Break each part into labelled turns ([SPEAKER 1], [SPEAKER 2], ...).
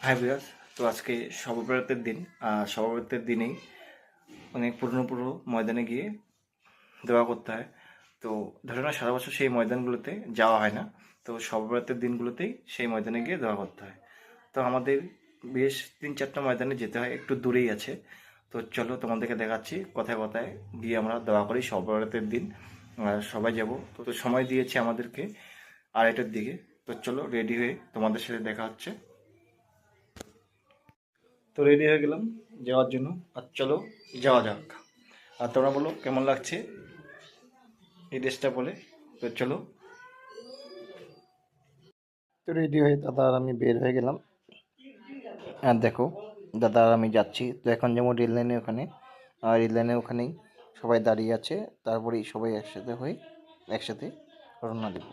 [SPEAKER 1] Hi viewers, তো আজকে শবে বরাতের দিন। শবে বরাতের দিনেই অনেক পুরনো পুরনো ময়দানে গিয়ে দোয়া করতে হয়। তো ধরে না সারা বছর সেই ময়দানগুলোতে যাওয়া হয় না, তো শবে বরাতের দিনগুলোতেই সেই ময়দানে গিয়ে দোয়া করতে হয়। তো আমাদের বেশ 3-4টা ময়দানে যেতে হয়, একটু দূরেই আছে। তো চলো তোমাদেরকে দেখাচ্ছি, কথায় কথায় গিয়ে আমরা দোয়া করি শবে বরাতের দিন। সবাই যাব, তো সময় দিয়েছে আমাদেরকে 2:30টার দিকে। তো চলো রেডি হয়ে তোমাদের সাথে দেখা হচ্ছে। তো রেডি হয়ে গেলাম যাওয়ার জন্য, আর চলো যাওয়া যাক। আর তোমরা বলো কেমন লাগছে এই ড্রেসটা বলে। তো চলো। তো রেডি হয়ে দাদা আর আমি বের হয়ে গেলাম। আর দেখো, দাদা আর আমি যাচ্ছি। তো এখন যেমন রেল লাইনে ওখানে, আর রেল লাইনে ওখানেই সবাই দাঁড়িয়ে আছে। তারপরেই সবাই একসাথে হয়ে একসাথে রওনা দেব।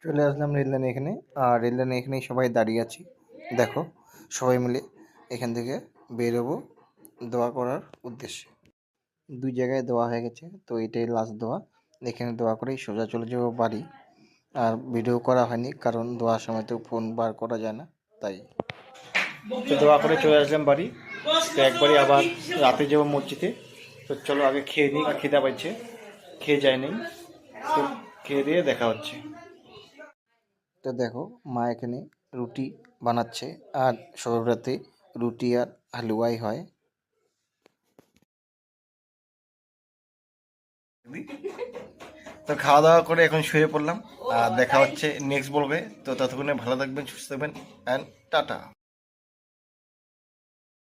[SPEAKER 1] চলে আসলাম রেল লাইনে এখানে, আর রেল লাইনে এখানেই সবাই দাঁড়িয়ে আছি। দেখো, সবাই মিলে এখান থেকে বেরোবো দোয়া করার উদ্দেশ্যে। দুই জায়গায় দেওয়া হয়ে গেছে, তো এটাই লাস্ট দোয়া। এখানে দোয়া করেই সোজা চলে যাবো বাড়ি। আর ভিডিও করা হয়নি, কারণ দোয়ার সময় তো ফোন বার করা যায় না, তাই। তো দোয়া করে চলে আসলাম বাড়ি। তো একবারই আবার রাতে যাবো মসজিদে। তো চলো আগে খেয়ে নিই, খিদা পাইছে, খেয়ে যায় নেই। তো খেয়ে দিয়ে দেখা হচ্ছে। তো দেখো, মা এখানে রুটি বানাচ্ছে, আর সব রাতে রুটি আর হালুয়াই হয়। তো খাওয়া দাওয়া করে এখন শুয়ে পড়লাম। আর দেখা হচ্ছে নেক্সট ব্লগে। তো ততক্ষণে ভালো থাকবেন, সুস্থ থাকবেন, অ্যান্ড টাটা।